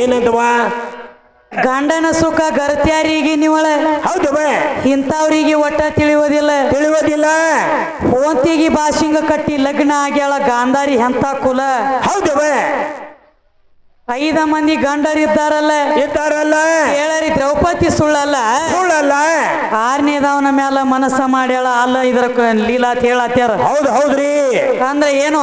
ಏನಂತವಾ ಗಂಡನ ಸುಖ ಗರ್ತ್ಯಾರಿಗೆ ನೀವಳ ಹೌದವ ಇಂಥವ್ರಿಗೆ ಒಟ್ಟ ತಿಳಿಯೋದಿಲ್ಲ ಹೋಂತಿಗೆ ಬಾಸಿಂಗ ಕಟ್ಟಿ ಲಗ್ನ ಆಗ್ಯಾಳ ಗಾಂಧಾರಿ ಎಂತ ಕುಲ ಹೌದವ 5 ಮಂದಿ ಗಂಡರಿದ್ದಾರಲ್ಲ ಹೇಳರಿ ದ್ರೌಪದಿ ಸುಳ್ಳಲ್ಲ 6ನೇದವನ ಮ್ಯಾಲ ಮನಸ್ಸ ಮಾಡ್ಯಾಳ ಅಲ್ಲ ಇದ್ರ ಲೀಲಾ ಹೇಳತ್ಯಾರ ಹೌದ್ರಿ ಅಂದ್ರೆ ಏನು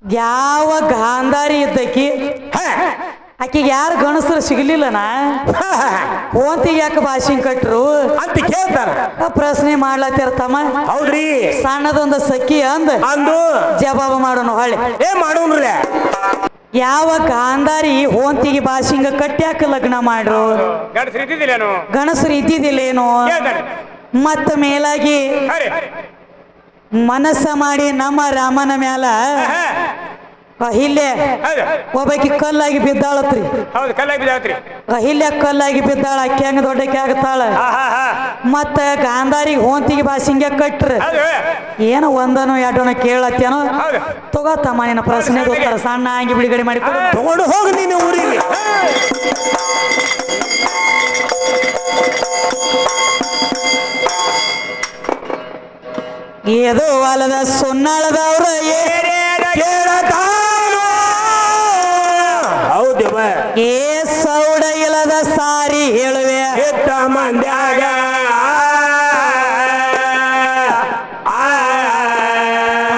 ಯಾವ ಗಾಂಧಾರಿ ಇದ್ದಕ್ಕಿ ಆಕಿಗೆ ಯಾರು ಗಣಸರು ಸಿಗ್ಲಿಲ್ಲನಾ ಹೋಂತಿಗೆ ಯಾಕೆ ಭಾಷಿಂಗ್ ಕಟ್ರು ಅಂತ ಕೇಳ್ತಾರ ಪ್ರಶ್ನೆ ಮಾಡ್ಲತ್ತಾರ ತಮ್ಮ ಹೌದ್ರಿ ಸಣ್ಣದೊಂದು ಸಖಿ ಅಂದು ಜವಾಬ ಮಾಡೋಣ ಹೊಳ್ಳಿ ಮಾಡೋಣ್ರಿ ಯಾವ ಗಾಂಧಾರಿ ಹೋಂತಿಗೆ ಭಾಷಿಂಗ ಕಟ್ಟ್ಯಾಕ ಲಗ್ನ ಮಾಡ್ರು ಗಣಸರು ಇದ್ದಿದ್ದಿಲ್ಲೇನು ಮತ್ತ ಮೇಲಾಗಿ ಮನಸ್ಸ ಮಾಡಿ ನಮ್ಮ ರಾಮನ ಮ್ಯಾಲ ಅಹಿಲ್ಯ ಒಬ್ಬಾಕಿ ಕಲ್ಲಾಗಿ ಬಿದ್ದಾಳತ್ರಿ ಅಹಿಲ್ಯ ಕಲ್ಲಾಗಿ ಬಿದ್ದಾಳ ಅಕ್ಕಿ ಹಂಗ ದೊಡ್ಡಕ್ಕೆ ಆಗತ್ತಾಳ ಮತ್ತ ಗಾಂಧಾರಿಗೆ ಹೋಂತಿಗೆ ಭಾಷಿಂಗ ಕಟ್ರ ಏನೋ ಒಂದನೋ ಎರಡನೋ ಕೇಳತ್ತೇನೋ ತಗೋತಮ್ಮ ನಿನ್ನ ಪ್ರಶ್ನೆ ಗೊತ್ತಾರ ಸಣ್ಣ ಹಂಗಿ ಬಿಡುಗಡೆ ಮಾಡಿ ತಗೊಂಡು ಹೋಗಿ ನೀನು ಊರಿಗೆ ಏದೋ ಅಲದ ಸುನ್ನಾಳದವ್ರ ಹೌದೇವ ಏ ಸೌಡ ಇಲ್ಲದ ಸಾರಿ ಹೇಳುವೆ ಎತ್ತ ಮಂದ್ಯಾಗ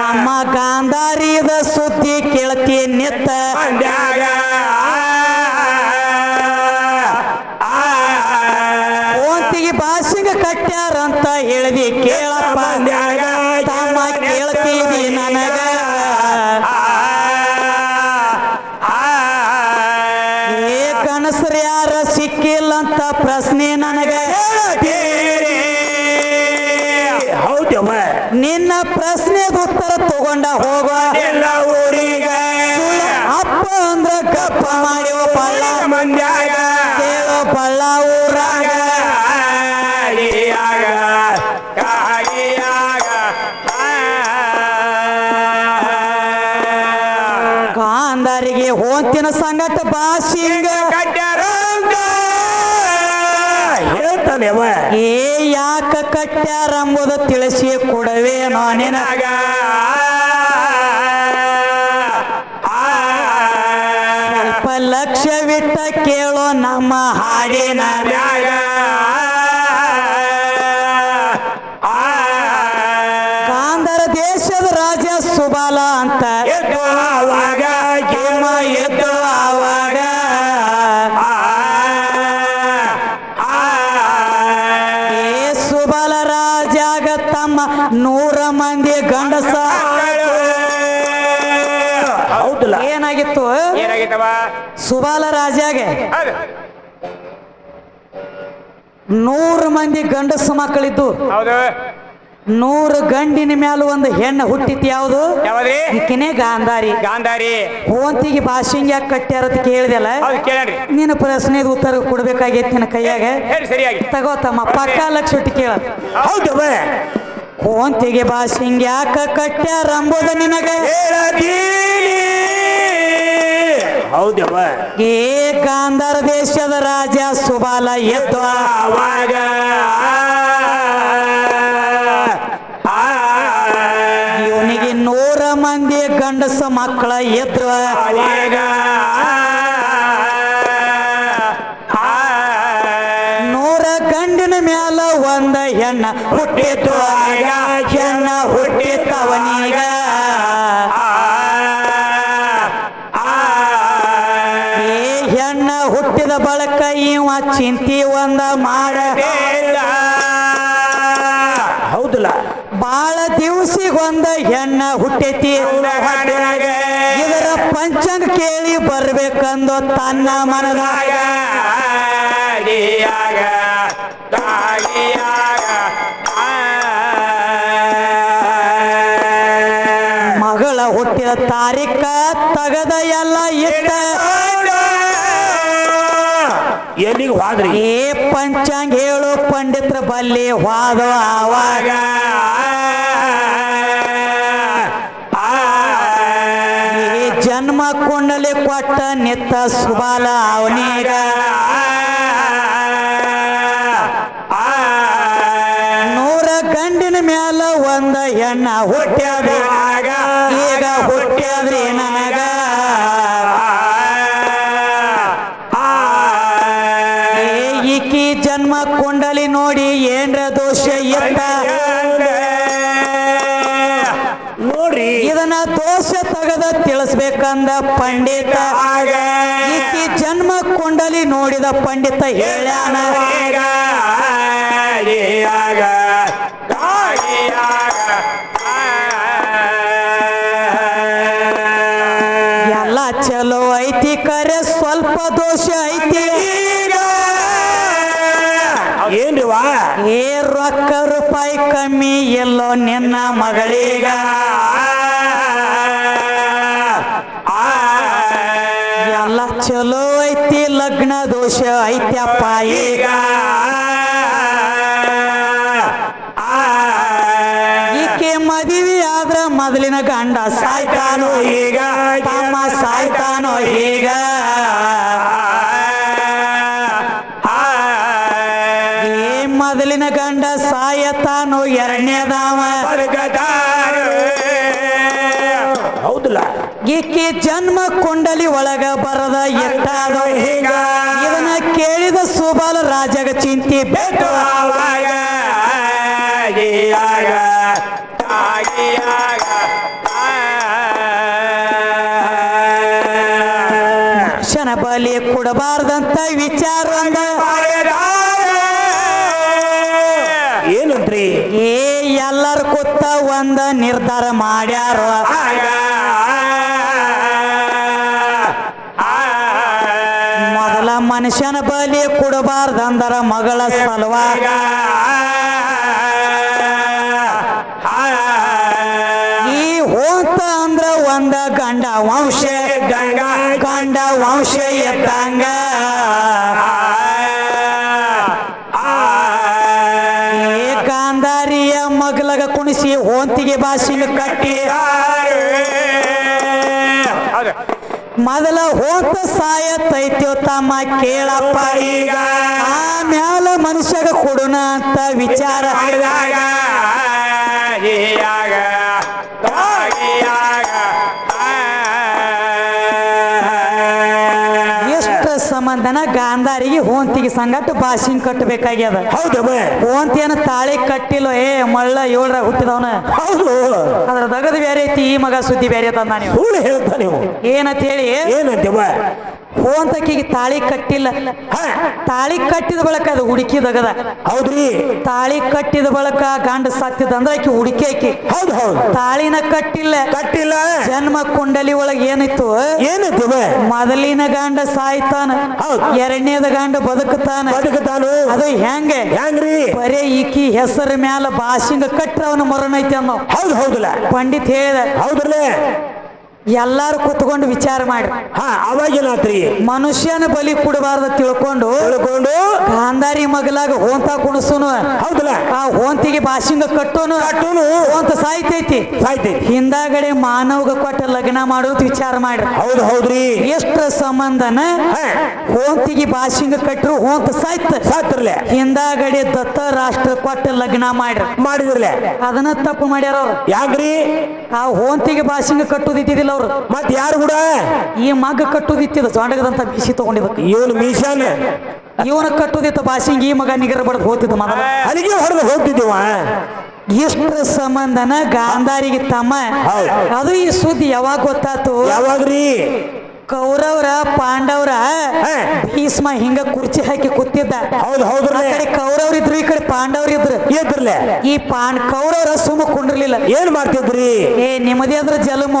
ಅಮ್ಮ ಗಾಂಧಾರಿದ ಸುದ್ದಿ ಕೇಳ್ತಿ ನಿತ್ತ ಮಂದ್ಯಾಗ ಹೋಂತಿಗೆ ಭಾಷಿಂಗ ಕಟ್ಟ್ಯಾರಂತ ಹೇಳಿದಿ ಕೇಳಪ್ಪ ತಮ್ಮ ಕೇಳ್ತೀವಿ ನನಗ ಏ ಗಣಸರು ಯಾರ ಸಿಕ್ಕಿಲ್ಲ ಅಂತ ಪ್ರಶ್ನೆ ನನಗ ಹೌದವ ನಿನ್ನ ಪ್ರಶ್ನೆಗೆ ಉತ್ತರ ತಗೊಂಡ ಹೋಗುವ ಊರಿಗ ಅಪ್ಪ ಅಂದ್ರ ಗಪ್ಪ ಮಾಡ್ಯವ ಪಳ್ಳ ಮಂದ್ಯಾಗ ಕೇಳೋ ಪಳ್ಳ ಊರಾಗ ಗಾಂಧಾರಿಗೆ ಹೋಂತಿನ ಸಂಗಟ ಭಾಷಿಂಗ ಹೇಳ್ತಾನೆವ ಏ ಯಾಕ ಕಟ್ಟ್ಯಾರಂಬುದು ತಿಳಿಸಿ ಕೊಡವೆ ನಾನಿನಗ ಸ್ವಲ್ಪ ಲಕ್ಷ್ಯವಿಟ್ಟ ಕೇಳೋ ನಮ್ಮ ಹಾಡಿನ ಮ್ಯಾಗ ಗಾಂಧಾರ ದೇಶದ ರಾಜ ಸುಬಾಲ ಅಂತ ಆವಾಗ ಎದ್ದು ಆವಾಗ ಏ ಸುಬಾಲ ರಾಜಾಗ ತಮ್ಮ 100 ಮಂದಿ ಗಂಡಸ ಹೌದಲ್ಲ ಏನಾಗಿತ್ತು ಸುಬಾಲ ರಾಜಾಗೆ 100 ಮಂದಿ ಗಂಡಸ ಮಕ್ಕಳಿದ್ದು 100 ಗಂಡಿನ ಮ್ಯಾಲ ಒಂದು ಹೆಣ್ಣು ಹುಟ್ಟಿತ್ತು ಯಾವುದು ಈಕಿನೇ ಗಾಂಧಾರಿ ಹೋಂತಿಗೆ ಭಾಷಿಂಗ ಯಾಕೆ ಕಟ್ಟ್ಯಾರ ಅಂತ ಕೇಳಿದೆಲ್ಲ ನೀನು ಪ್ರಶ್ನೆಗೆ ಉತ್ತರ ಕೊಡ್ಬೇಕಾಗೈತಿ ನಿನ್ನ ಕೈಯಾಗ ತಗೋತಮ್ಮ ಪಕ್ಕ ಲಕ್ಷ ಇಟ್ಟು ಕೇಳ ಹೌದವ ಹೋಂತಿಗೆ ಭಾಷಿಂಗ ಯಾಕ ಕಟ್ಟ್ಯಾರ ಅಂಬುದು ನಿನಗ ಹೌದವ ಏ ಗಾಂಧಾರ ದೇಶದ ರಾಜ ಸುಬಾಲ ಎದ್ದು ಆವಾಗ ಇವನಿಗೆ 100 ಮಂದಿ ಗಂಡಸ ಮಕ್ಕಳ ಎದ್ರು ಆವಾಗ 100 ಗಂಡಿನ ಮ್ಯಾಲ ಒಂದ ಹೆಣ್ಣ ಹುಟ್ಟಿತ್ತು ಆಗ ಹೆಣ್ಣ ಹುಟ್ಟಿತ್ತವನೀಗ ಏ ಹೆಣ್ಣ ಹುಟ್ಟಿದ ಬಳಕ ಇವ ಚಿಂತಿ ಒಂದ ಮಾಡಬೇಡ ಹೌದಲ್ಲ ಬಾಳ ದಿವಸಿಗೊಂದ ಹೆಣ್ಣ ಹುಟ್ಟೈತಿ ಇದರ ಪಂಚಾಂಗ ಕೇಳಿ ಬರ್ಬೇಕಂದು ತನ್ನ ಮನದಾಗ ಮಗಳ ಹುಟ್ಟಿದ ತಾರೀಕ ತಗದ ಎಲ್ಲ ಇಟ್ಟ ಎಲ್ಲಿಗೆ ಹೋದ್ರಿ ಏ ಪಂಚಾಂಗ ಹೇಳು ಪಂಡಿತರ ಬಲ್ಲಿ ವಾದ ಆವಾಗ ಜನ್ಮ ಕುಂಡಲಿ ಕೊಟ್ಟ ನಿತ್ತ ಸುಬಾಲ ಅವನೀಗ ನೂರ ಗಂಡಿನ ಮ್ಯಾಲ ಒಂದ ಹೆಣ್ಣ ಹುಟ್ಟ್ಯಾದ ಈಗ ಹುಟ್ಟ್ಯಾದ್ರಿ ನನಗ ಈಕಿ ಜನ್ಮ ಕುಂಡಲಿ ನೋಡಿ ಏನ್ರ ದೋಷ ಇತ್ತ ನೋಡ್ರಿ ಇದನ್ನ ದೋಷ ತೆಗೆದ ತಿಳಿಸ್ಬೇಕಂದ ಪಂಡಿತ ಈಕಿ ಜನ್ಮ ಕುಂಡಲಿ ನೋಡಿದ ಪಂಡಿತ ಹೇಳ್ಯಾನ ಎಲ್ಲ ಚಲೋ ಐತಿ ಕರೆ ಸ್ವಲ್ಪ ದೋಷ ಐತಿ ಏನ್ರಿವಾ ಏ ರೊಕ್ಕ ರೂಪಾಯಿ ಕಮ್ಮಿ ಎಲ್ಲೋ ನಿನ್ನ ಮಗಳೀಗ ಎಲ್ಲ ಚಲೋ ಐತಿ ಲಗ್ನ ದೋಷ ಐತ್ಯಪ್ಪ ಈಗ ಈಕೆ ಮದುವೆ ಆದ್ರ ಮೊದಲಿನ ಗಂಡ ಸಾಯ್ತಾನೋ ಈಗ ತಮ್ಮ ಸಾಯ್ತಾನೋ ಈಗ ಮೊದಲಿನ ಗಂಡ ಸಾಯತಾನು ಎರಡನೇದಾವ ಹೌದಲ್ಲ ಈಕೆ ಜನ್ಮ ಕುಂಡಲಿ ಒಳಗ ಬರದ ಎಟ್ಟಾದ ಹೀಗ ಇದನ್ನ ಕೇಳಿದ ಸುಬಾಲ ರಾಜಗ ಚಿಂತಿ ಬೇಕು ಮನುಷ್ಯನ ಬಲಿ ಕೊಡಬಾರ್ದಂತ ವಿಚಾರ ಏನಂತ್ರಿ ಏ ಎಲ್ಲರೂ ಕೂತ ಒಂದ ನಿರ್ಧಾರ ಮಾಡ್ಯಾರ ಮೊದಲ ಮನುಷ್ಯನ ಬಲಿ ಕೊಡಬಾರ್ದಂದರ ಮಗಳ ಸಲುವಾಗ ಈ ಹೋತ ಅಂದ್ರ ಒಂದ ಗಂಡ ವಂಶ ಗಂಡ ವಂಶ ಎದ್ದಂಗ ಗಾಂಧಾರಿಯ ಮಗಲಗ ಕುಣಿಸಿ ಹೋಂತಿಗೆ ಬಾಸಿನ ಕಟ್ಟಿ ಮೊದಲ ಹೋತ ಸಾಯತೈತ್ಯೋ ತಮ್ಮ ಕೇಳಪ್ಪ ಈಗ ಆಮ್ಯಾಲ ಮನುಷ್ಯಗ ಕೊಡುನ ಅಂತ ವಿಚಾರ ಎಷ್ಟ ಸಂಬಂಧನ ಗಾಂಧಾರಿಗೆ ಹೋಂತಿಗೆ ಸಂಗಟ ಬಾಸಿನ ಕಟ್ಟಬೇಕಾಗ್ಯದ ಹೌದಮ್ಮ ಹೋಂತಿಯನ್ನ ತಾಳಿ ಕಟ್ಟಿಲ್ಲ ಏ ಮಳ್ಳ ಏಳ್ರ ಹುಟ್ಟಿದವನ ಹೌದು ಅದ್ರ ದಗದ ಬೇರೆ ಐತಿ ಈ ಮಗ ಸುದ್ದಿ ಬೇರೆ ತಂದ ನೀವು ಸುಳ್ಳು ಹೇಳ್ತಾ ನೀವು ಏನಂತ ಹೇಳಿ ಏನಂತೇವ ಹೋಂತಕಿಗೆ ತಾಳಿ ಕಟ್ಟಿಲ್ಲ ತಾಳಿ ಕಟ್ಟಿದ ಬಳಕ ಅದು ಹುಡುಕಿದಗದ ಹೌದ್ರಿ ತಾಳಿ ಕಟ್ಟಿದ ಬಳಕ ಗಂಡ ಸತ್ತಿದಂದ್ರ ಆಕಿ ಹುಡುಕಿ ಆಕಿ ಹೌದು ಹೌದು ತಾಳಿನ ಕಟ್ಟಿಲ್ಲ ಕಟ್ಟಿಲ್ಲ ಜನ್ಮ ಕುಂಡಲಿ ಒಳಗೆ ಏನಿತ್ತು ಏನಂತೇವ ಮೊದಲಿನ ಗಂಡ ಸಾಯ್ತಾನ ಹೌದು ಎರಡನೇದ ಗಂಡ ಬದುಕುತ್ತಾನ ಬದುಕತಾನು ಅದು ಹೆಂಗೆ ಹೆಂಗ್ರಿ ಬರೇ ಈಕಿ ಹೆಸರ ಮ್ಯಾಲ ಬಾಸಿಂಗ ಕಟ್ರ ಅವನ ಮರಣ ಐತಿ ಅನ್ನೋ ಹೌದು ಹೌದಲ್ಲ ಪಂಡಿತ್ ಹೇಳಿದ ಹೌದ್ರಲ್ಲೇ ಎಲ್ಲಾರು ಕುತ್ಕೊಂಡು ವಿಚಾರ ಮಾಡ್ರಿ ಅವಾಗೇನಾತ್ರಿ ಮನುಷ್ಯನ ಬಲಿ ಕೊಡಬಾರ್ದ ತಿಳ್ಕೊಂಡು ಗಾಂಧಾರಿ ಮಗಲಾಗ ಹೋಂತ ಕುಣಸುನು ಹೌದಲ್ಲ ಆ ಹೋಂತಿಗೆ ಬಾಸಿಂಗ ಕಟ್ಟೋನು ಹೋಂತ ಸಾಯ್ತೈತಿ ಹಿಂದಾಗಡೆ ಮಾನವಗ ಕೊಟ್ಟ ಲಗ್ನ ಮಾಡೋದು ವಿಚಾರ ಮಾಡ್ರಿ ಹೌದು ಹೌದ್ರಿ ಎಷ್ಟ ಸಂಬಂಧನ ಹೋಂತಿಗೆ ಬಾಸಿಂಗ ಕಟ್ಟರು ಹೋಂತ ಸಾಯ್ತ್ರಲೆ ಹಿಂದಾಗಡೆ ದತ್ತ ರಾಷ್ಟ್ರ ಕೊಟ್ಟ ಲಗ್ನ ಮಾಡಿದ್ರಲೆ ಅದನ್ನ ತಪ್ಪು ಮಾಡ್ಯಾರ ಅವ್ರು ಯಾಕ್ರಿ ಆ ಹೋಂತಿಗೆ ಬಾಸಿಂಗ ಕಟ್ಟುದಿದ್ದಿಲ್ಲ ಅವ್ರು ಮತ್ ಯಾರು ಕೂಡ ಈ ಮಗ ಕಟ್ಟುದಿತ್ತಿದ ಸೊಂಡಗದಂತ ಬಿಸಿ ತಗೊಂಡಿದ್ದ ಇವನು ಮೀಶಾನ ಇವನ ಕಟ್ಟುದಿತ್ತ ಬಾಸಿಂಗ್ ಈ ಮಗ ನಿಗರ ಬಡದ್ ಹೋಗ್ತಿದ್ದ ಮಗ ಅಲ್ಲಿಗೆ ಹೊಡೆದು ಹೋಗ್ತಿದ್ದೀವ ಇಷ್ಟ್ರ ಸಂಬಂಧನ ಗಾಂಧಾರಿಗೆ ತಮ್ಮ ಅದು ಈ ಸುದ್ದಿ ಯಾವಾಗ ಗೊತ್ತಾತು ಯಾವಾಗ್ರಿ ಕೌರವ್ರ ಪಾಂಡವ್ರ ಭೀಷ್ಮ ಹಿಂಗ ಕುರ್ಚಿ ಹಾಕಿ ಕೂತಿದ್ದ ಹೌದು ಹೌದ್ರ ಕೌರವ್ರ ಇದ್ರು ಈ ಕಡೆ ಪಾಂಡವ್ರ ಇದ್ರಲ್ಲ ಈ ಕೌರವ್ರ ಸುಮ್ಮ ಕುಂಡ್ರಲಿಲ್ಲ ಏನ್ ಮಾಡ್ತಿದ್ರಿ ಏ ನಿಮ್ಮದೇ ಅದ್ರ ಜಲಮ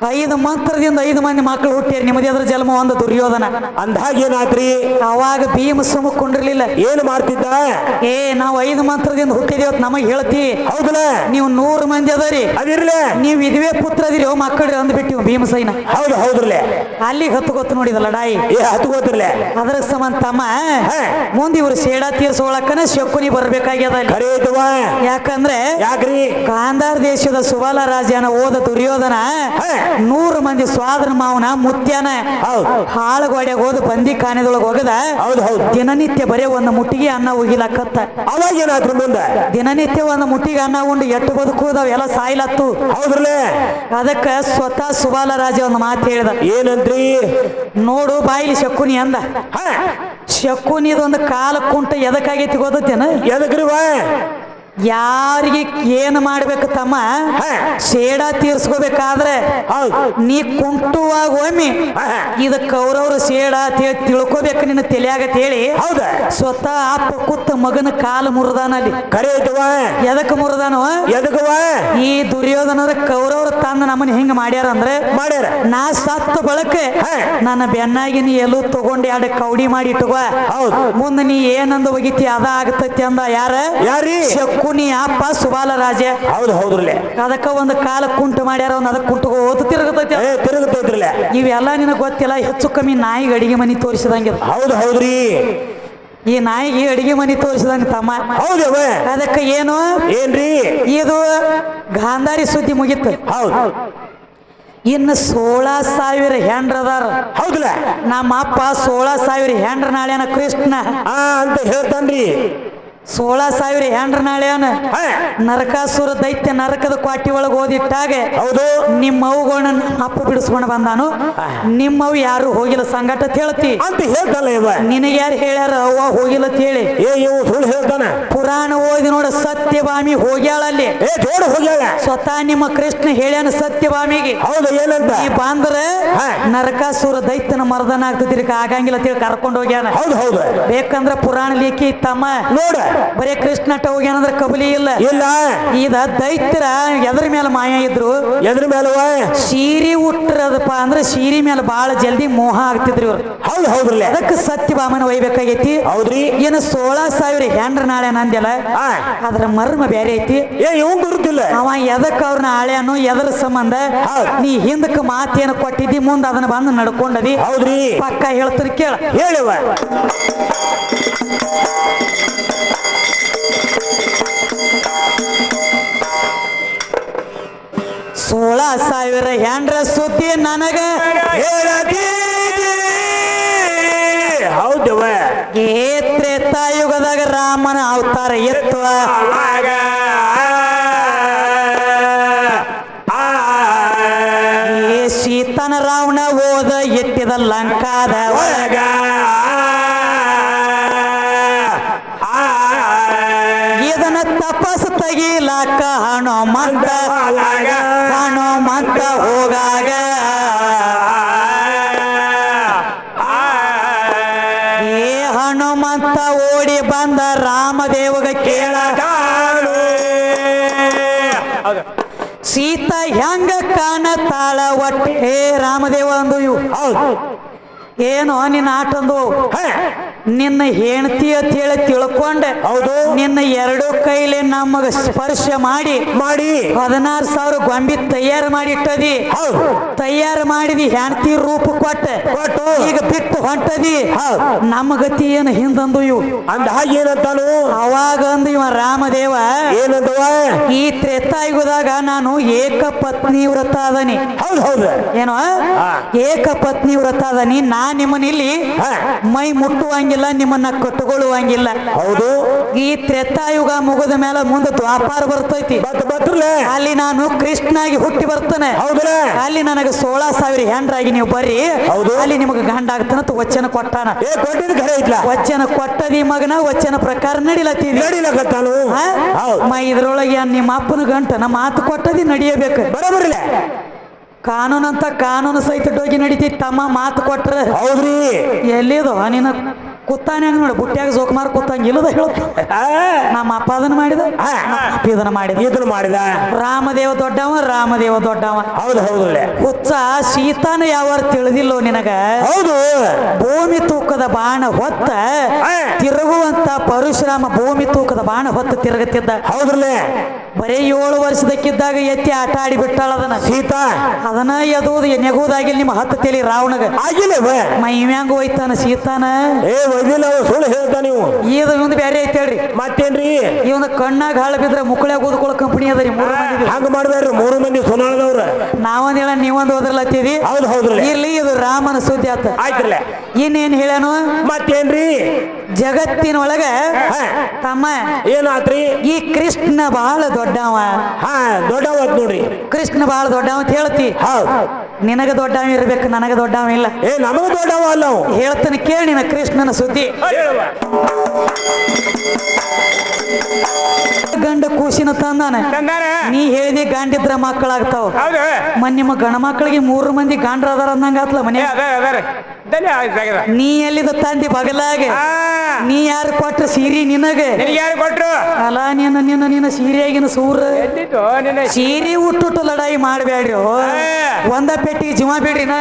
5 ಮಂತ್ರದಿಂದ 5 ಮಂದಿ ಮಕ್ಕಳು ಹುಟ್ಟಿರಿ ನಿಮ್ಮದೇ ಅದ್ರ ಜನ್ಮ ಒಂದು ದುರ್ಯೋಧನ ಅಂದಾಗೇನಾತ್ರಿ ಅವಾಗ ಭೀಮ ಸುಮ್ಮಕೊಂಡಿರ್ಲಿಲ್ಲ ಏನು ಮಾಡ್ತಿದ್ದ ಏ ನಾವು 5 ಮಂತ್ರದಿಂದ ಹುಟ್ಟಿದೇವ್ ನಮಗ್ ಹೇಳ್ತಿ ಹೌದಲ್ಲ ನೀವು 100 ಮಂದಿ ಅದರಿ ಅದಿರ್ಲೆ ನೀವು ಇದುವೇ ಪುತ್ರ ಅದಿರಿ ಮಕ್ಕಳು ಅಂದ್ಬಿಟ್ಟಿವ್ ಭೀಮಸೈನ ಹೌದು ಹೌದ್ರಲೆ ಅಲ್ಲಿಗೆ ಹತ್ತು ಗೊತ್ತು ನೋಡಿದ ಲಡಾಯಿ ಹತ್ತು ಗೊತ್ತಿರ್ಲೆ ಅದ್ರ ಸಂಬಂಧ ತಮ್ಮ ಮುಂದೆ ಇವ್ರು ಸೇಡ ತೀರ್ಸೋಳಕ್ಕನ ಶಕುನಿ ಬರ್ಬೇಕಾಗ್ಯದ ಯಾಕಂದ್ರೆ ಯಾಕ್ರಿ ಗಾಂಧಾರ ದೇಶದ ಸುಬಾಲ ರಾಜನ ಓದ ದುರ್ಯೋಧನ 100 ಮಂದಿ ಸ್ವಾದನ ಮಾವನ ಮುತ್ಯಾನ ಹೌದು ಹಾಳುಗೋಡೆ ಹೋದ ಬಂದಿ ಕಾನೆದೊಳಗೆ ಹೋಗದ ಹೌದು ಹೌದು ದಿನನಿತ್ಯ ಬರೇ ಒಂದು ಮುಟ್ಟಿಗೆ ಅನ್ನ ಹೋಗಿಲಕತ್ತ. ಅವಾಗ ಏನಾದ್ರು ಮುಂದೆ ದಿನನಿತ್ಯ ಒಂದು ಮುಟ್ಟಿಗೆ ಅನ್ನ ಉಂಡು ಎಟ್ಟು ಬದುಕುದಾವ್ ಎಲ್ಲ ಸಾಯ್ಲತ್ತು. ಹೌದ್ರಲ್ಲೇ ಅದಕ್ಕ ಸ್ವತಃ ಸುಬಾಲ ರಾಜ ಒಂದು ಮಾತು ಹೇಳಿದ. ಏನಂತ್ರಿ? ನೋಡು ಬಾಯಿಲಿ ಶಕುನಿ ಅಂದ. ಶಕುನಿದೊಂದು ಕಾಲ ಕುಂಟ ಎದಕ್ಕಾಗೈತಿ ಗೊತ್ತೇನ? ಎದಕ್ರಿವ? ಯಾರಿಗೆ ಏನ್ ಮಾಡ್ಬೇಕು ತಮ್ಮ ಸೇಡ ತೀರ್ಸ್ಕೋಬೇಕಾದ್ರೆ ನೀ ಕುಂಟುವಾಗ ಒಮ್ಮೆ ಇದ ಕೌರವ್ರ ಸೇಡ ತಿಳ್ಕೋಬೇಕು ನಿನ್ನ ತಲೆಯಾಗ ಹೇಳಿ ಹೌದ ಸ್ವತಃ ಅಪ್ಪ ಕುತ್ತ ಮಗನ ಕಾಲು ಮುರಿದಾನ ಅಲ್ಲಿ. ಕರೆ ಐತವ? ಎದಕ್ ಮುರಿದಾನವ? ಎದಕ್ಕವ? ಈ ದುರ್ಯೋಧನರ ಕೌರವ್ರ ತಂದ ನಮ್ಮನ್ನ ಹಿಂಗ ಮಾಡ್ಯಾರ ಅಂದ್ರೆ ಮಾಡ್ಯಾರ. ನಾ ಸತ್ತ ಬಳಕೆ ನನ್ನ ಬೆನ್ನಾಗಿ ನೀ ಎಲ್ಲೂ ತಗೊಂಡು ಎರಡು ಕೌಡಿ ಮಾಡಿ ಇಟ್ಟುವ. ಮುಂದೆ ನೀ ಏನಂದು ಒಗಿತಿ ಅದ ಆಗತೈತಿ ಅಂದ. ಯಾರಿ? ಶಕುನಿ ಅಪ್ಪ ಸುಬಾಲ ರಾಜ. ಹೌದು ಹೌದ್ರಲ್ಲ. ಅದಕ್ಕ ಒಂದು ಕಾಲ ಕುಂಟು ಮಾಡ್ಯಾರ. ಅದಕ್ಕೆ ಕುಂಟು ಓದು ತಿರುಗತೈತಿ. ತಿರುಗತೈತ್ರಲ್ಲ. ಇವೆಲ್ಲ ನಿನಗೆ ಗೊತ್ತಿಲ್ಲ. ಹೆಚ್ಚು ಕಮ್ಮಿ ನಾಯಿಗೆ ಅಡಿಗೆ ಮನಿ ತೋರಿಸಿದಂಗೆ. ಹೌದು ಹೌದ್ರಿ. ಈ ನಾಯಿಗೆ ಅಡಿಗೆ ಮನಿ ತೋರಿಸಿದಂಗ ತಮ್ಮ. ಹೌದವ. ಅದಕ್ಕೆ ಏನು ಏನ್ರಿ? ಇದು ಗಾಂಧಾರಿ ಸುದ್ದಿ ಮುಗಿತು. ಹೌದು. ಇನ್ನು 16,000 ಹೆಂಡ್ರದಾರ. ಹೌದಲ್ಲ. ನಮ್ಮ ಅಪ್ಪ 16,000 ಹೆಂಡ್ರ ನಾಳೆನ ಕೃಷ್ಣ ಅಂತ ಹೇಳ್ತಾನ್ರಿ. 16,000 ಹೆಂಡ್ರ ನಾಳೆನ ನರಕಾಸುರ ದೈತ್ಯ ನರಕದ ಕ್ವಾಟಿ ಒಳಗೆ ಓದಿಟ್ಟಾಗ ಹೌದು ನಿಮ್ಮ ಅವುಗಳನ್ನ ಅಪ್ಪ ಬಿಡಿಸ್ಕೊಂಡು ಬಂದಾನು. ನಿಮ್ಮವು ಯಾರು ಹೋಗಿಲ್ಲ ಸಂಗಟ ಹೇಳ್ತಿ ಅಂತ ಹೇಳ್ತಾನೆ. ನಿನಗೆ ಯಾರು ಹೇಳ್ಯಾರ ಅವ್ವ ಹೋಗಿಲ್ಲ ಅಂತ ಹೇಳಿ? ಸುಳ್ಳು ಹೇಳ್ತಾನ. ಪುರಾಣ ಓದಿ ನೋಡ ಸತ್ಯಭಾಮಿ ಹೋಗ್ಯಾಳಲ್ಲಿ. ಹೋಗ್ಯಾಳ. ಸ್ವತಃ ನಿಮ್ಮ ಕೃಷ್ಣ ಹೇಳ್ಯಾನ ಸತ್ಯಭಾಮಿಗೆ. ಹೌದು ಏನಂತ? ಈ ಬಂದ್ರೆ ನರಕಾಸುರ ದೈತ್ಯನ ಮರ್ದನ ಆಗ್ತತಿ ಆಗಂಗಿಲ್ಲ ಅಂತ ಹೇಳಿ ಕರ್ಕೊಂಡು ಹೋಗ್ಯಾನ. ಹೌದು ಹೌದು. ಬೇಕಂದ್ರ ಪುರಾಣ ಲೇಖಿ ತಮ್ಮ ನೋಡ ಬರೇ ಕೃಷ್ಣಟ ಹೋಗ್ಯಾನಂದ್ರ ಕಬಲಿ ಇಲ್ಲ. ಇದ ದೈತ್ಯರ ಎದ್ರ ಮೇಲೆ ಮಾಯ ಇದ್ರು. ಎದ್ರ ಮೇಲೆ? ಸೀರಿ ಉಟ್ಟರದಪ್ಪ ಅಂದ್ರೆ ಸೀರಿ ಮೇಲೆ ಬಹಳ ಜಲ್ದಿ ಮೋಹ ಆಗ್ತಿದ್ರಿ ಇವ್ರು. ಹೌದು ಹೌದ್ರಲ್ಲ. ಅದಕ್ಕೆ ಸತ್ಯಭಾಮನ ಒಯ್ಬೇಕಾಗೈತಿ. ಹೌದ್ರಿ. ಏನು 16,000 ಹೆಂಡ್ರ ನಾಳೆ ನಂದೆಲ್ಲ ಅದ್ರ ಮರ್ಮ ಬೇರೆ ಐತಿ. ಇವಂಗ್ ಗುರುತಿಲ್ಲ. ಅವ ಎದಕ್ ಅವ್ರನ್ನ ಆಳ್ಯಾನು ಎದ್ರ ಸಂಬಂಧ ನೀ ಹಿಂದಕ್ಕೆ ಮಾತೇನು ಕೊಟ್ಟಿದ್ದಿ ಮುಂದೆ ಅದನ್ನ ಬಂದು ನಡ್ಕೊಂಡದಿ. ಹೌದ್ರಿ. ಪಕ್ಕ ಹೇಳ್ತಾರೆ ಕೇಳ. ಹೇಳುವ. 16,000 ಹೆಂಡ್ರ ಸುದ್ದಿ ನನಗ ಹೌದವ. ತ್ರೇತಾಯುಗದಾಗ ರಾಮನ ಅವತಾರ ಎತ್ತುವ ಸೀತನ ರಾವಣ ಓದ ಎತ್ತಿದ ಲಂಕಾದ ಒಳಗ ಇದನ್ನ ತಪಸ್ಸು ತೆಗಿಲಾಕ ಹನುಮಂತ ಹೋಗಾಗ ಹನುಮಂತ ಓಡಿ ಬಂದ ರಾಮದೇವಗ ಕೇಳ ಸೀತಾ ಹೆಂಗ ಕಾಣತಾಳ ಒಟ್ಟೆ ರಾಮದೇವ ಅಂದು. ಇವು ಏನು ನಿನ್ನ ಆಟಂದು ನಿನ್ನ ಹೆಂಡತಿ ಅಂತ ಹೇಳಿ ತಿಳ್ಕೊಂಡೆ. ಹೌದು. ನಿನ್ನ 2 ಕೈಲಿ ನಮಗ ಸ್ಪರ್ಶ ಮಾಡಿ 16,000 ಗೊಂಬಿ ತಯಾರು ಮಾಡಿ ಇಟ್ಟದಿ. ತಯಾರು ಮಾಡಿದಿ ಹೆಂಡತಿ ರೂಪ ಕೊಟ್ಟು ಈಗ ಬಿಟ್ಟು ಹೊಂಟದಿ. ನಮ್ಮ ಗತಿ ಏನು ಹಿಂದಂದು ಇವು ಅಂದ ಹಾಗೆ ಏನಂತಾನು ಅವಾಗ ಅಂದು ಇವ ರಾಮದೇವ ಏನಂತವ? ಈ ತ್ರೇತಾಯುಗದಾಗ ನಾನು ಏಕ ಪತ್ನಿ ವ್ರತ ಅದನಿ. ಹೌದು ಹೌದು. ಏನೋ ಏಕ ಪತ್ನಿ ವ್ರತ ಅದನಿ. ನಾ ನಿಮ್ಮನ್ನ ಇಲ್ಲಿ ಮೈ ಮುಟ್ಟುವಂಗಿಲ್ಲ, ನಿಮ್ಮನ್ನ ಕಟ್ಟುಕೊಳ್ಳುವಂಗಿಲ್ಲ. ಹೌದು. ಈ ತ್ರೇತಾಯುಗ ಮುಗಿದ ಮೇಲೆ ಮುಂದೆ ದ್ವಾಪಾರ ಬರ್ತೈತಿ. ಅಲ್ಲಿ ನಾನು ಕೃಷ್ಣಾಗಿ ಹುಟ್ಟಿ ಬರ್ತಾನೆ. ಅಲ್ಲಿ ನನಗೆ 16,000 ಹೆಂಡ್ರಾಗಿ ನೀವು ಬರ್ರಿ, ಅಲ್ಲಿ ನಿಮಗೆ ಗಂಡ ಆಗ್ತಾನ ವಚನ ಕೊಟ್ಟಾನ. ವಚನ ಕೊಟ್ಟದಿ ಮಗನ, ವಚನ ಪ್ರಕಾರ ನಡಿಲತ್ತೀವಿ. ಇದ್ರೊಳಗೆ ನಿಮ್ಮ ಅಪ್ಪನ ಗಂಟ ನಮ್ಮ ಮಾತು ಕೊಟ್ಟದಿ ನಡಿಯಬೇಕು. ಬರಬರಿಲ್ಲ ಕಾನೂನು ಅಂತ ಕಾನೂನು ಸಹಿತ ಹೋಗಿ ನಡಿತೈತಿ ತಮ್ಮ. ಮಾತು ಕೊಟ್ರ ಹೌದ್ರಿ. ಎಲ್ಲಿದು ನಿನ್ನ ಕುತ್ತಾನೆ ಹಂಗ ನೋಡಿ ಬುಟ್ಟ್ಯಾಗ ಜೋಕುಮಾರ್ ಕುತ್ತಂಗ ಇಲ್ಲದ ಹೇಳ. ನಮ್ಮ ಅಪ್ಪ ಅದನ್ನ ಮಾಡಿದ, ಇದನ್ನ ಮಾಡಿದ. ರಾಮದೇವ ದೊಡ್ಡವ, ರಾಮದೇವ ದೊಡ್ಡವ. ಹೌದು ಹೌದು. ಹುಚ್ಚ ಸೀತಾನ ಯಾವ ತಿಳಿದಿಲ್ಲೋ ನಿನಗ? ಹೌದು. ಭೂಮಿ ತೂಕದ ಬಾಣ ಹೊತ್ತ ತಿರುಗುವಂತ ಪರಶುರಾಮ ಭೂಮಿ ತೂಕದ ಬಾಣ ಹೊತ್ತ ತಿರುಗುತ್ತಿದ್ದ. ಹೌದ್ರಲ್ಲೇ ಬರೀ 7 ವರ್ಷದಕ್ಕಿದ್ದಾಗ ಎತ್ತಿ ಆಟ ಆಡಿ ಬಿಟ್ಟಾಳ ಅದನ್ನ ಸೀತಾ. ಅದನ್ನ ಎದುವುದು ನೆಗುವುದಾಗಿಲ್ಲ ನಿಮ್ಮ 10 ತಲೆ ರಾವಣಗ ಆಗಿಲ್ಲ. ಮೈ ಮ್ಯಾಂಗ ಹೋಯ್ತಾನ ಸೀತಾನ. ಒಯ್ದಿಲ್ಲ ಅವ ಸುಳ್ಳು ಹೇಳ್ತಾ ನೀವು ಇದು ಒಂದು ಬೇರೆ ಐತೆ ಹೇಳ್ರಿ. ಮತ್ತೇನ್ರಿ ಇವನ ಕಣ್ಣಾಗ ಹಾಳು ಬಿದ್ರೆ ಮುಕ್ಕಳ್ಯಾಗ ಓದ್ಕೊಳ್ಳೋ ಕಂಪನಿ ಅದ ರೀ 3 ಮಂದಿ. ಹಂಗ ಮಾಡ್ಬೇಡ್ರಿ 3 ಮಂದಿ ಸುನಾಳದವ್ರ. ನಾವೊಂದ್ ಹೇಳ ನೀವೊಂದು ಓದ್ರಲತ್ತೀರಿ. ಹೌದು ಹೌದ್ರಲ್ಲ. ಇರ್ಲಿ ಇದು ರಾಮನ ಸುದ್ದಿ ಆತ. ಆಯ್ತ್ರಲ್ಲ. ಇನ್ನೇನ್ ಹೇಳ್ಯಾನು ಮತ್ತೇನ್ರಿ ಜಗತ್ತಿನೊಳಗ ತಮ್ಮ ಏನಾತ್ರಿ ಈ ಕೃಷ್ಣ ಬಹಳ ದೊಡ್ಡವ. ಹಾ ದೊಡ್ಡವತ್ ನೋಡ್ರಿ. ಕೃಷ್ಣ ಬಹಳ ದೊಡ್ಡವ ಅಂತ ಹೇಳ್ತಿ. ಹೌದು. ನಿನಗ ದೊಡ್ಡವ ಇರ್ಬೇಕು, ನನಗ ದೊಡ್ಡವ ಇಲ್ಲ. ನಮಗ ದೊಡ್ಡವ ಅಲ್ಲ ಅವ. ಹೇಳ್ತಾನೆ ಕೇಳಿ ನಿನ್ನ ಕೃಷ್ಣನ ಸುದ್ದಿ. ಗಂಡ ಕೂಸಿನ ತಂದಾನ. ನೀ ಹೇಳಿದಿ ಗಂಡಿದ್ರ ಮಕ್ಕಳಾಗ್ತಾವ. ನಿಮ್ಮ ಗಂಡ ಮಕ್ಕಳಿಗೆ 3 ಮಂದಿ ಗಂಡ್ರ ಅದಾರ ಅಂದಂಗ ಆತ್ಲ ಮನೆ. ನೀ ಎಲ್ಲಿದ ತಂದಿ ಬಗಲಾಗ. ನೀ ಯಾರು ಕೊಟ್ರ ಸೀರಿ ನಿನಗ ಯಾರು ಕೊಟ್ರು? ಅಲ್ಲ ನಿನ್ನ ಸೀರೆಯಾಗಿನ ಸೂರ ಸೀರೆ ಉಟ್ಟು ಲಡಾಯಿ ಮಾಡ್ಬೇಡ್ರಿ. ಒಂದ ಪೆಟ್ಟಿಗೆ ಜೀವ ಬಿಡ್ರಿನ.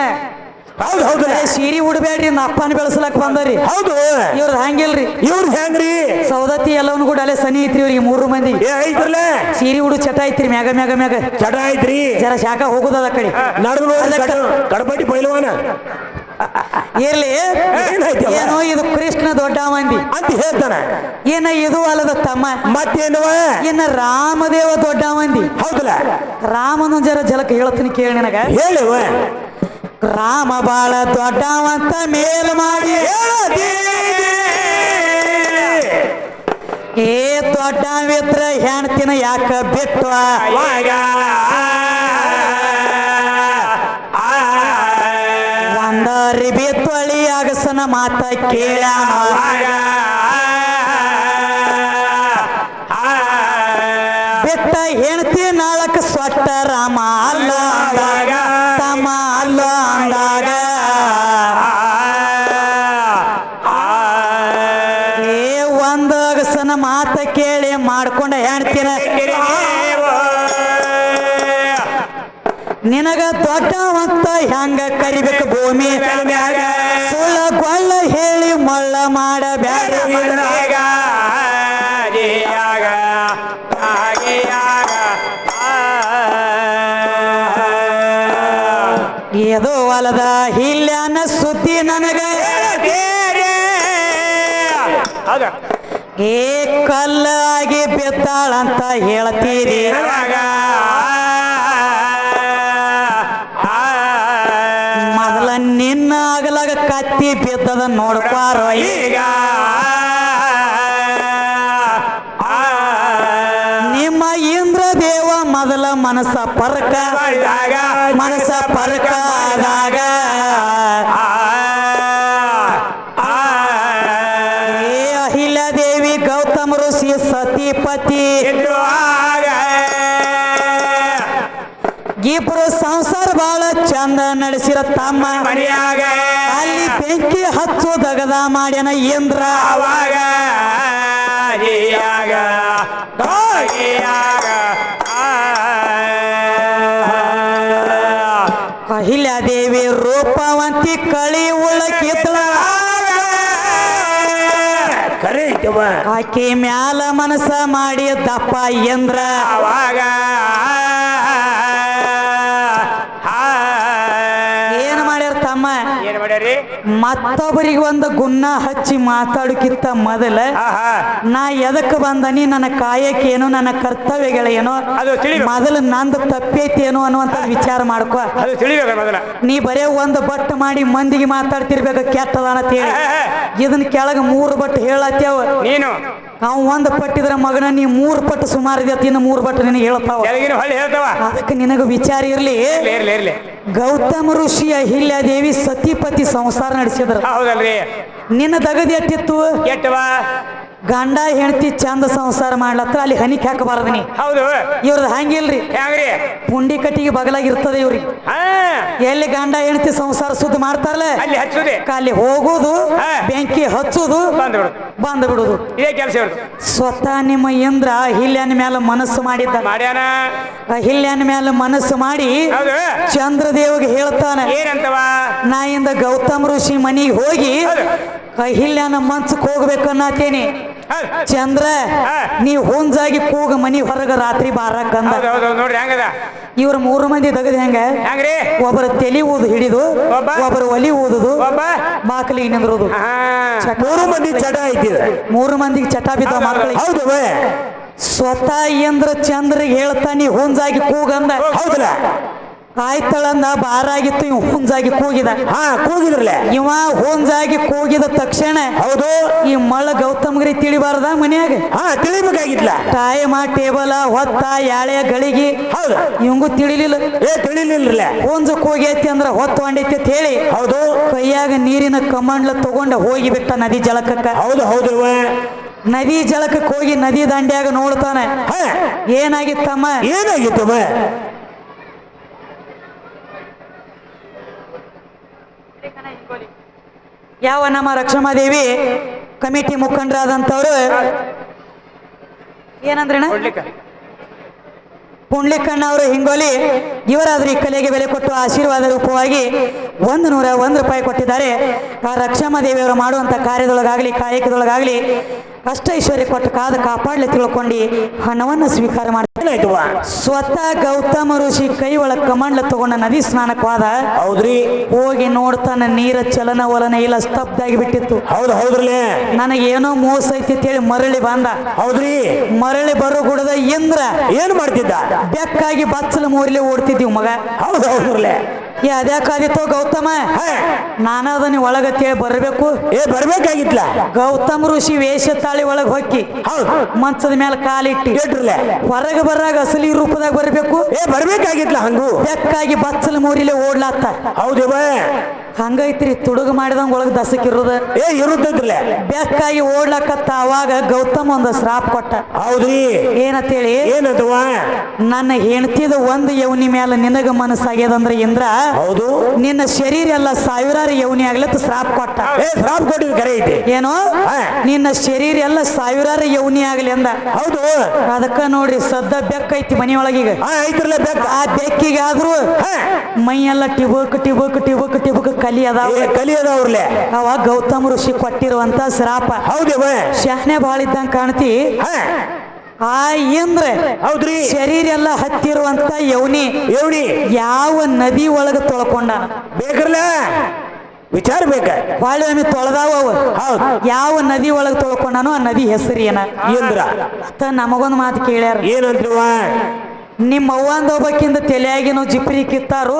ಹೌದು ಹೌದು. ಸೀರೆ ಉಡ್ಬೇಡ್ರಿ, ಅಪ್ಪನ ಬೆಳೆಸ್ಲಕ್ ಬಂದರಿ. ಹೌದು. ಇವ್ರ ಹಂಗಿಲ್ರಿ. ಇವ್ರ ಹೆಂಗ್ರಿ ಸೌದತ್ತಿ ಎಲ್ಲವನು ಕೂಡ ಅಲ್ಲೇ ಸನಿ ಐತ್ರಿ ಇವ್ರಿಗೆ 3 ಮಂದಿ. ಐತ್ರಲ್ಲ ಸೀರೆ ಉಡು ಚಟ ಐತ್ರಿ ಮ್ಯಾಗ ಮ್ಯಾಗ ಮ್ಯಾಗ ಚಟ ಐತ್ರಿ. ಜರ ಶಾಖ ಹೋಗುದದ ಕಡೆ ನಡ್ದು ಕಡಪಟ್ಟಿ ಪೈಲವಾನ ಇರ್ಲಿ. ಏನೋ ಇದು ಕೃಷ್ಣ ದೊಡ್ಡ ಮಂದಿ ಅಂತ ಹೇಳ್ತಾನ. ಏನ ಇದು ಅಲ್ಲದ ತಮ್ಮ. ಮತ್ತೇನವ ಇನ್ನ ರಾಮದೇವ ದೊಡ್ಡ ಮಂದಿ. ಹೌದಲ್ಲ. ರಾಮನ ಜರ ಜಲಕ ಹೇಳ್ತೀನಿ ಕೇಳಿ ನಿನಗ. ಹೇಳುವ. ರಾಮ ಬಾಳ ದೊಡ್ಡವಂತ ಮೇಲ್ ಮಾಡಿ ಏ ದೊಡ್ಡವಿತ್ರ ಹೆಣ್ತಿನ ಯಾಕ ಬಿಟ್ಟು ಒಂದರಿ ಬಿತ್ತೊಳಿ ಅಗಸನ ಮಾತ ಕೇಳ ಬಿಟ್ಟ ಹೆಣ್ತಿ ನಾಳಕ ಸೊಟ್ಟ ರಾಮ ಅಲ್ಲ ತಮ್ಮ ಅಲ್ಲ ಅಂದಾಗ ಏ ಒಂದು ಅಗಸನ ಮಾತ ಕೇಳಿ ಮಾಡ್ಕೊಂಡ ಹೆಣ್ತಿನ ನಿನಗ ದೊಡ್ಡವಂತ ಹೆಂಗ ಕರಿಬೇಕು ಭೂಮಿ ಸುಳ್ಳ ಗೊಳ್ಳ ಹೇಳಿ ಮಳ್ಳ ಮಾಡಬ್ಯಾಡ. ಏದೋ ಹೊಲದ ಹಿಲ್ಯಾನ ಸುದ್ದಿ ನನಗ ಏ ಕಲ್ಲಾಗಿ ಬಿದ್ದಾಳಂತ ಹೇಳ್ತೀರಿ. ಮೊದಲ ನಿನ್ನ ಆಗಲಾಗ ಕತ್ತಿ ಬಿದ್ದದ ನೋಡ್ಪಾರೋ ಈಗ. ನಿಮ್ಮ ಇಂದ್ರ ದೇವ ಮೊದಲ ಮನಸ್ಸ ಪರಕ ಆದಾಗ ಏ ಅಹಿಲ್ಯಾದೇವಿ ಗೌತಮ ಋಷಿ ಸತಿಪತಿ ಇಬ್ರು ಸಂಸಾರ ಬಹಳ ಚಂದ ನಡೆಸಿರ ತಮ್ಮ. ಅಲ್ಲಿ ಬೆಂಕಿ ಹಚ್ಚು ದಗದ ಮಾಡ್ಯನ ಇಂದ್ರ. ಅಹಿಲ್ಯಾದೇವಿ ರೂಪವಂತಿ ಕಳಿ ಉಳ್ಳಕಿತ್ತಳ ಆಕಿ ಮ್ಯಾಲ ಮನಸ್ಸ ಮಾಡಿ ದಪ್ಪ ಇಂದ್ರ. ಏನ್ ಮಾಡ್ಯಾರ ತಮ್ಮ? ಮತ್ತೊಬ್ಬರಿಗೆ ಒಂದು ಗುನ್ನ ಹಚ್ಚಿ ಮಾತಾಡಕ್ಕಿಂತ ಮೊದಲ ನಾ ಎದಕ್ಕೆ ಬಂದನಿ, ನನ್ನ ಕಾಯಕೇನು, ನನ್ನ ಕರ್ತವ್ಯಗಳೇನು, ಮೊದಲು ನಂದು ತಪ್ಪೈತೇನು ಅನ್ನುವಂತ ವಿಚಾರ ಮಾಡ್ಕೊ. ನೀ ಬರೇ ಒಂದು ಬಟ್ ಮಾಡಿ ಮಂದಿಗೆ ಮಾತಾಡ್ತಿರ್ಬೇಕು ಕೆಟ್ಟದಾನ ಅಂತ ಹೇಳಿ. ಇದನ್ನ ಕೆಳಗ 3 ಬಟ್ ಹೇಳತ್ತೇವ ನೀನು. ನಾವು 1 ಪಟ್ಟಿದ್ರ ಮಗನ ನೀ 3 ಪಟ್ಟು ಸುಮಾರು ಇದೆ, ಇನ್ನು 3 ಬಟ್ ನಿನಗೆ ಹೇಳ್ತಾವ. ಅದಕ್ಕೆ ನಿನಗ ವಿಚಾರ ಇರ್ಲಿ. ಗೌತಮ ಋಷಿ ಅಹಿಲ್ಯಾದೇವಿ ಸತಿಪತಿ ಸಂಸಾರ ನಡೆಸಿದ್ರ. ನಿನ್ನ ದಗದಿ ಎಟ್ಟಿತ್ತು ಗಂಡ ಹೆಂಡತಿ ಚಂದ ಸಂಸಾರ ಮಾಡ್ಲತ್ತ ಅಲ್ಲಿ ಹನಿಕ್ ಹಾಕಬಾರದು ನೀ. ಹೌದು. ಇವ್ರದ್ದು ಹಂಗಿಲ್ರಿ. ಪುಂಡಿ ಕಟ್ಟಿಗೆ ಬಗಲಾಗಿರ್ತದೆ ಇವ್ರಿಗೆ. ಎಲ್ಲಿ ಗಂಡ ಹೆಂಡತಿ ಸಂಸಾರ ಸುದ್ದ ಮಾಡ್ತಾರಲ್ಲ ಅಲ್ಲಿ ಹಚ್ಚುದೆ, ಅಲ್ಲಿ ಹೋಗುದು, ಬೆಂಕಿ ಹಚ್ಚುದು, ಬಂದ್ ಬಿಡುದು, ಇದೇ ಕೆಲಸ. ಸ್ವತಃ ನಿಮ್ಮ ಇಂದ್ರ ಅಹಿಲ್ಯನ ಮೇಲೆ ಮನಸ್ಸು ಮಾಡಿದ್ದ. ಅಹಿಲ್ಯನ ಮೇಲೆ ಮನಸ್ಸು ಮಾಡಿ ಚಂದ್ರದೇವಿಗೆ ಹೇಳ್ತಾನೆ, ಏನಂತವ? ನಾ ಇಂದ ಗೌತಮ ಋಷಿ ಮನಿಗೆ ಹೋಗಿ ಅಹಿಲ್ಯನ ಮನ್ಸಕ್ ಹೋಗ್ಬೇಕನ್ನತೇನಿ. ಚಂದ್ರ ನೀ ಹುಂಜಾಗಿ ಕೂಗ ಮನಿ ಹೊರಗ ರಾತ್ರಿ ಬಾರಕ್ಕಂದ. ನೋಡ್ರಿ ಹೆಂಗದ ಇವ್ರ 3 ಮಂದಿ ತೆಗೆದು ಹೆಂಗ ಹೆಂಗ್ರಿ ಒಬ್ಬರ ತಲಿ ಊದು ಹಿಡಿದು ಒಬ್ಬ? ಒಬ್ಬರ ಒಲಿ ಊದುದು ಒಬ್ಬ ಬಾಕಲಿಗೆ ನಿಂದ್ರೋದು ಹಾ ಚಟ. 3 ಮಂದಿ ಚಟ ಐತಿ 3 ಮಂದಿಗೆ ಚಟ ಬಿದ್ದ ಮಕ್ಕಳಿಗೆ ಹೌದು ಬೇ ಸ್ವತಃ ಇಂದ್ರ ಚಂದ್ರಿಗೆ ಹೇಳ್ತಾನಿ ಹುಂಜಾಗಿ ಕೂಗಂದ ಹೌದಲ್ಲ ಆಯ್ತಳಂದ ಬಾರಾಗಿತ್ತು ಇವ್ ಹುಂಜಾಗಿ ಕೂಗಿದ ಹಾ ಕೂಗಿದ್ರಲ್ಲ ಇವ ಹುಂಜಾಗಿ ಕೂಗಿದ ತಕ್ಷಣ ಹೌದು ಈ ಮಳ್ಳ ಗೌತಮ್ಗಿರಿ ತಿಳಿಬಾರ್ದ ಮನ್ಯಾಗ ಹಾ ತಿಳಿಬೇಕಾಗಿತ್ಲ ಟೈಮ ಟೇಬಲ ಹೊತ್ತ ಯಾಳೆ ಗಳಿಗೆ ಹೌದು ಇವಂಗೂ ತಿಳಿಲಿಲ್ಲ ತಿಳಿಲಿಲ್ರಲ್ಲ ಹುಂಜ ಕೂಗೈತಿ ಅಂದ್ರ ಹೊತ್ತು ಹೊಂಡೈತಿ ಅಂತ ಹೇಳಿ ಹೌದು ಕೈಯಾಗ ನೀರಿನ ಕಮಂಡ್ಲ ತಗೊಂಡ ಹೋಗಿ ಬಿಟ್ಟ ನದಿ ಜಳಕಕ್ಕ ಹೌದು ಹೌದು ನದಿ ಜಳಕಕ್ಕೆ ಹೋಗಿ ನದಿ ದಂಡ್ಯಾಗ ನೋಡ್ತಾನೆ ಹಾ ಏನಾಗಿತ್ತಮ್ಮ ಏನಾಗಿತ್ತು ಬೇ ಯಾವ ನಮ್ಮ ರಕ್ಷಮಾದೇವಿ ಕಮಿಟಿ ಮುಖಂಡರಾದಂಥವ್ರು ಏನಂದ್ರಣ ಪುಂಡ್ಲಿಕಣ್ಣ ಅವರು ಹಿಂಗೋಲಿ ಇವರಾದ್ರೂ ಈ ಕಲೆಗೆ ಬೆಲೆ ಕೊಟ್ಟು ಆಶೀರ್ವಾದ ರೂಪವಾಗಿ 101 ರೂಪಾಯಿ ಕೊಟ್ಟಿದ್ದಾರೆ. ಆ ರಕ್ಷಮಾದೇವಿಯವರು ಮಾಡುವಂಥ ಕಾರ್ಯದೊಳಗಾಗಲಿ ಕಾಯಕದೊಳಗಾಗಲಿ ಅಷ್ಟ ಐಶ್ವರ್ಯ ಕೊಟ್ಟು ಕಾದ ಕಾಪಾಡ್ಲಿ ತಿಳ್ಕೊಂಡು ಹಣವನ್ನು ಸ್ವೀಕಾರ ಮಾಡ್ತಾರೆ. ಸ್ವತಃ ಗೌತಮ ಋಷಿ ಕೈ ಒಳಗೆ ಕಮಂಡ್ಲ ತಗೊಂಡ ನದಿ ಸ್ನಾನಕ್ಕೆ ಹೋದ. ಹೌದ್ರಿ ಹೋಗಿ ನೋಡ್ತಾನ ನೀರ ಚಲನ ವಲನ ಇಲ್ಲ ಸ್ತಬ್ಧ ಆಗಿ ಬಿಟ್ಟಿತ್ತು. ಹೌದು ಹೌದ್ರಲ್ಲೇ ನನಗೇನೋ ಮೋಸ ಐತಿ ಅಂತೇಳಿ ಮರಳಿ ಬಂದ. ಹೌದ್ರಿ ಮರಳಿ ಬರೋ ಗುಡದ ಇಂದ್ರ ಏನ್ ಮಾಡ್ತಿದ್ದ ಬೆಕ್ಕಾಗಿ ಬಚ್ಚಲ ಮೂರಿಲೆ ಓಡ್ತಿದ್ದೀವಿ ಮಗ. ಹೌದು ಹೌದ್ರಲ್ಲೇ ಅದ್ಯಾಕಾದಿತ್ತೋ ಗೌತಮ ನಾನದ ನೀವು ಒಳಗತ್ತೇಳಿ ಬರ್ಬೇಕು ಬರ್ಬೇಕಾಗಿತ್ಲ ಗೌತಮ ಋಷಿ ವೇಷ ತಾಳಿ ಒಳಗ್ ಹೊಕ್ಕಿ ಹೌದು ಮಂಚದ ಮೇಲೆ ಕಾಲಿಟ್ಟಿ ಹೊರಗೆ ಬರಾಗ ಅಸಲಿ ರೂಪದಾಗ ಬರ್ಬೇಕು ಬರ್ಬೇಕಾಗಿತ್ಲ ಹಂಗು ಬೆಕ್ಕಾಗಿ ಬಚ್ಚಲ ಮೂರಿಲೆ ಓಡ್ಲಾತ್ತ. ಹೌದು ಹಂಗೈತ್ರಿ ತುಡುಗ ಮಾಡಿದಂಗ ಒಳಗ್ ದಸಕಿರುದ ಇರುತ್ತಲ್ಲ ಬೆಕ್ಕಾಗಿ ಓಡ್ಲಕತ್ತ. ಅವಾಗ ಗೌತಮ ಒಂದು ಶ್ರಾಪ್ ಕೊಟ್ಟ. ಹೌದ್ರಿ ಏನಂತೇಳಿ ಏನಂತವ ನನ್ನ ಹೆಣ್ತಿದ ಒಂದು ಯೌನಿ ಮೇಲೆ ನಿನಗ ಮನಸ್ಸಾಗ್ಯದಂದ್ರ ಇಂದ್ರ ಹೌದು ನಿನ್ನ ಶರೀರ ಎಲ್ಲ ಸಾವಿರಾರು ಯೌನಿ ಆಗ್ಲತ್ತ ಶ್ರಾಪ್ ಕೊಟ್ಟ. ಶ್ರಾಪ್ ಕೊಟ್ಟಿದ್ ಕರೆ ಐತಿ ಏನೋ ನಿನ್ನ ಶರೀರ ಎಲ್ಲ ಸಾವಿರಾರು ಯೌನಿ ಆಗ್ಲಿ ಅಂದ. ಹೌದು ಅದಕ್ಕ ನೋಡ್ರಿ ಸದ್ದ ಬೆಕ್ಕೈತಿ ಮನಿಯೊಳಗೀಗ ಐತ್ರಲ್ಲ ಬೆಕ್ಕ ಆ ಬೆಕ್ಕಿಗಾದ್ರೂ ಮೈಯೆಲ್ಲ ಟಿಬುಕ್ ಟಿಬುಕ್ ಟಿಬುಕ್ ಟಿಬುಕ್ ಕಲಿ ಅದಾವ ಕಲಿ ಅದಾವ್ರಲೆ ಅವ ಗೌತಮ ಋಷಿ ಕೊಟ್ಟಿರುವಂತ ಶ್ರಾಪ. ಹೌದೇವ ಶಾನೆ ಬಾಳ ಇದ್ದಂಗ ಕಾಣ್ತಿ. ಆ ಇಂದ್ರ ಹೌದ್ರಿ ಶರೀರ ಎಲ್ಲ ಹತ್ತಿರುವಂತ ಯೌನಿ ಯಾವ ನದಿ ಒಳಗ ತೊಳ್ಕೊಂಡ ಬೇಕ್ರಲ್ಲ ವಿಚಾರ ಬೇಕ ಹೊಳ್ಳಿ ಒಮ್ಮೆ ತೊಳೆದಾವ ಹೌದು ಯಾವ ನದಿ ಒಳಗ ತೊಳ್ಕೊಂಡಾನು ಆ ನದಿ ಹೆಸರು ಏನ ಇಂದ್ರ ಅತ್ತ ನಮಗೊಂದು ಮಾತು ಕೇಳ್ಯಾರ. ಏನಂದ್ರವ ನಿಮ್ಮ ಅವ್ವಂದ ಒಬ್ಬಕ್ಕಿಂದ ತಲೆಯಾಗಿ ನಾವು ಜಿಪ್ರಿ ಕಿತ್ತಾರು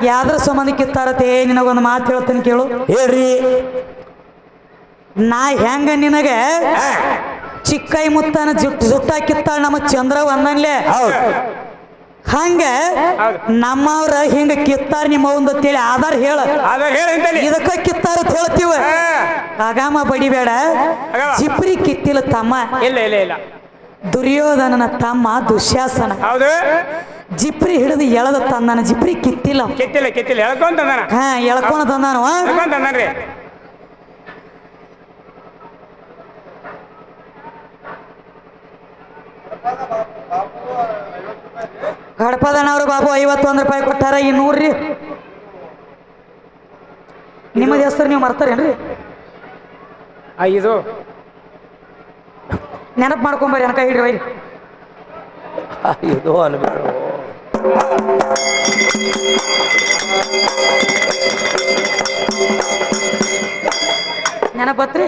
ಯಾವ್ದ್ರ ಸಂಬಂಧ ಕಿತ್ತಾರತ್ತೆ ನಿನಗೊಂದು ಮಾತು ಹೇಳ್ತೀನಿ ಕೇಳು. ಹೇಳ್ರಿ ನಾ ಹೆಂಗ ನಿನಗ ಚಿಕ್ಕೈ ಮುತ್ತನ ಜುಟ್ಟ ಕಿತ್ತಾಳ ನಮ್ಮ ಚಂದ್ರವ್ ಅನ್ನನ್ಲೆ ಹಂಗ ನಮ್ಮವ್ರ ಹಿಂಗ ಕಿತ್ತಾರ ನಿಮ್ಮ ಒಂದು ತಿಳಿ ಆಧಾರ ಹೇಳ ಇದಕ್ಕ ಕಿತ್ತಾರ ಅಂತ ಹೇಳ್ತೀವ. ಆಗಾಮ ಬಡಿಬೇಡ ಜಿಪ್ರಿ ಕಿತ್ತಿಲ್ಲ ತಮ್ಮ. ಇಲ್ಲ ಇಲ್ಲ ಇಲ್ಲ ದುರ್ಯೋಧನನ ತಮ್ಮ ದುಶ್ಯಾಸನ ಹೌದು ಜಿಪ್ರಿ ಹಿಡಿದು ಎಳದ ತಂದಾನ. ಜಿಪ್ರಿ ಕಿತ್ತಿಲ್ಲ ಕಿತ್ತಿಲ್ಲ ಕಿತ್ತಿಲ್ಲ ಎಳ್ಕೊಂಡ್ ತಂದಾನ. ಎಳ್ಕೊಂಡ ತಂದಾನು ತಂದಾನ್ರಿ. ಗಡಪದನವ್ರು ಬಾಬು 51 ರೂಪಾಯಿ ಕೊಟ್ಟಾರ. ಈ 100 ರೀ ನಿಮ್ಮದ ಹೆಸರು ನೀವು ಮರ್ತಾರೇನ್ರಿ? ಇದು ನೆನಪು ಮಾಡ್ಕೊಂಬರಿ ಅನ್ಕ ಹಿಡ್ರಿ ಒಯ್ರಿ. ಇದು ಅನ್ಬೇಡ ನೆನಪತ್ರಿ